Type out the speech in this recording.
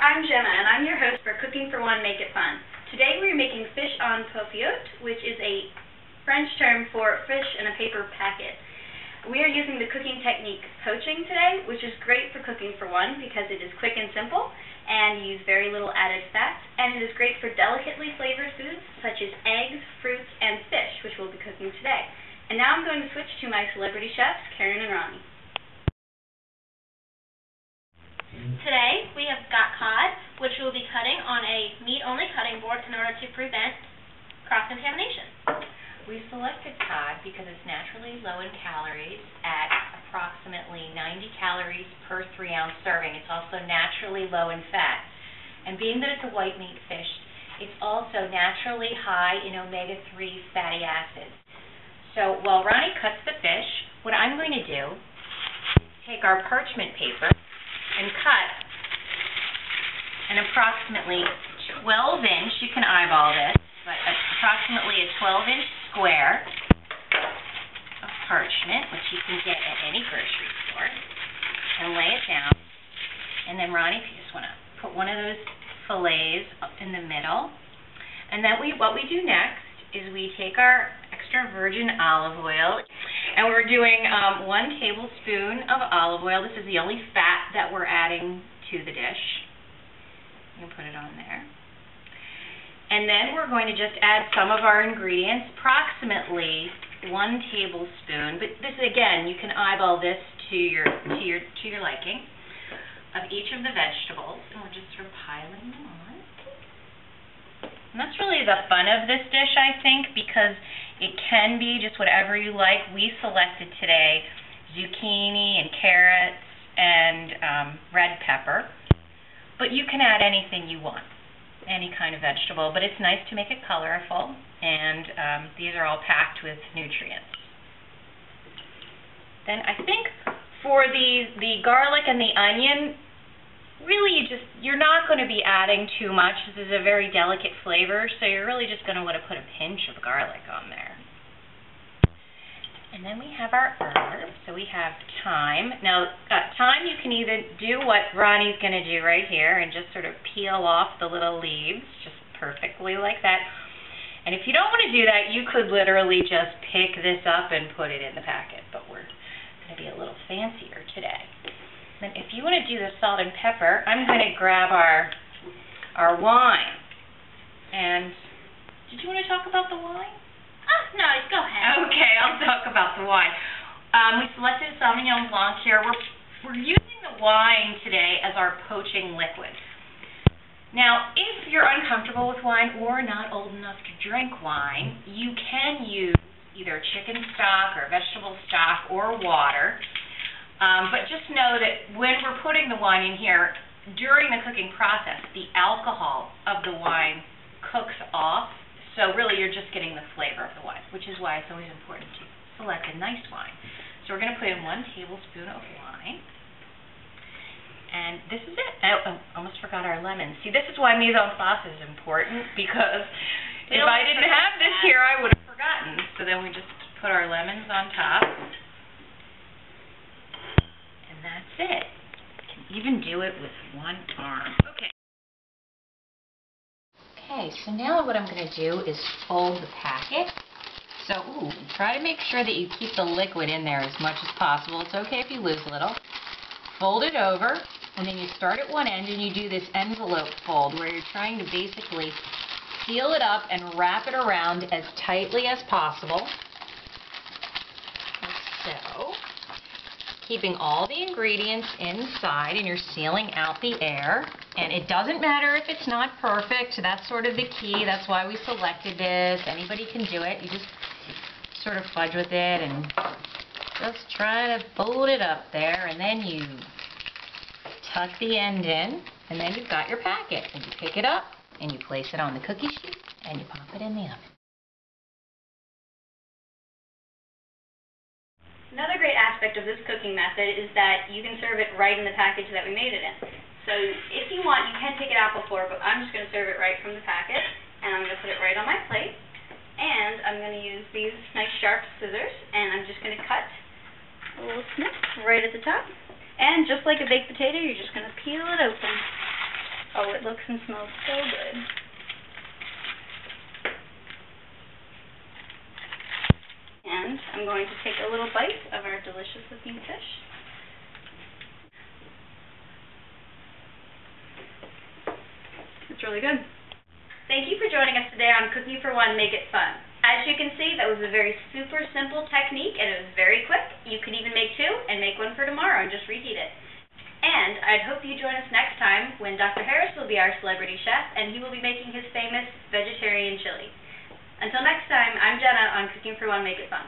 I'm Gemma, and I'm your host for Cooking for One, Make It Fun. Today we're making fish en papillote, which is a French term for fish in a paper packet. We are using the cooking technique poaching today, which is great for cooking for one because it is quick and simple and you use very little added fat, and it is great for delicately flavored foods such as eggs, fruits, and fish, which we'll be cooking today. And now I'm going to switch to my celebrity chefs, Karen and Ronnie. Today we have got cod, which we'll be cutting on a meat-only cutting board in order to prevent cross-contamination. We selected cod because it's naturally low in calories at approximately 90 calories per 3-ounce serving. It's also naturally low in fat. And being that it's a white meat fish, it's also naturally high in omega-3 fatty acids. So while Ronnie cuts the fish, what I'm going to do is take our parchment paper and cut an approximately 12-inch, you can eyeball this, but approximately a 12-inch square of parchment, which you can get at any grocery store, and lay it down. And then Ronnie, if you just want to put one of those fillets up in the middle. And then what we do next is we take our extra virgin olive oil, and we're doing 1 tablespoon of olive oil. This is the only fat that we're adding to the dish. You can put it on there. And then we're going to just add some of our ingredients, approximately 1 tablespoon. But this, again, you can eyeball this to your liking of each of the vegetables, and we're just sort of piling them on. And that's really the fun of this dish, I think, because it can be just whatever you like. We selected today zucchini and carrots and red pepper, but you can add anything you want, any kind of vegetable, but it's nice to make it colorful, and these are all packed with nutrients. Then I think for the garlic and the onion, really you're not going to be adding too much. This is a very delicate flavor, so you're really just going to want to put a pinch of garlic on there. And then we have our herbs. So we have thyme. Now, thyme, you can either do what Ronnie's going to do right here and just sort of peel off the little leaves, just perfectly like that. And if you don't want to do that, you could literally just pick this up and put it in the packet, but we're going to be a little fancier today. Then if you want to do the salt and pepper, I'm going to grab our wine. And did you want to talk about the wine? No, go ahead. Okay, I'll talk about the wine. We selected Sauvignon Blanc here. We're using the wine today as our poaching liquid. Now, if you're uncomfortable with wine or not old enough to drink wine, you can use either chicken stock or vegetable stock or water. But just know that when we're putting the wine in here, during the cooking process, the alcohol of the wine cooks off. So really you're just getting the flavor of the wine, which is why it's always important to select a nice wine. So we're going to put in 1 tablespoon of wine. And this is it. I almost forgot our lemon. See, this is why mise en place is important, because if I didn't have this here, I would have forgotten. So then we just put our lemons on top. That's it. You can even do it with one arm. Okay. Okay, so now what I'm going to do is fold the packet. So, try to make sure that you keep the liquid in there as much as possible. It's okay if you lose a little. Fold it over, and then you start at one end and you do this envelope fold where you're trying to basically seal it up and wrap it around as tightly as possible. Like so. Keeping all the ingredients inside, and you're sealing out the air. And it doesn't matter if it's not perfect. That's sort of the key. That's why we selected this. Anybody can do it. You just sort of fudge with it and just try to fold it up there, and then you tuck the end in, and then you've got your packet. And you pick it up and you place it on the cookie sheet and you pop it in the oven. Another great aspect of this cooking method is that you can serve it right in the package that we made it in. So if you want, you can take it out before, but I'm just going to serve it right from the packet, and I'm going to put it right on my plate. And I'm going to use these nice sharp scissors, and I'm just going to cut a little snip right at the top. And just like a baked potato, you're just going to peel it open. Oh, it looks and smells so good. And I'm going to take a little bite of our delicious looking fish. It's really good. Thank you for joining us today on Cooking for One, Make It Fun. As you can see, that was a very super simple technique, and it was very quick. You could even make two and make one for tomorrow and just reheat it. And I'd hope you join us next time when Dr. Harris will be our celebrity chef, and he will be making his famous vegetarian chili. Until next time, I'm Jenna on Cooking for One, Make It Fun.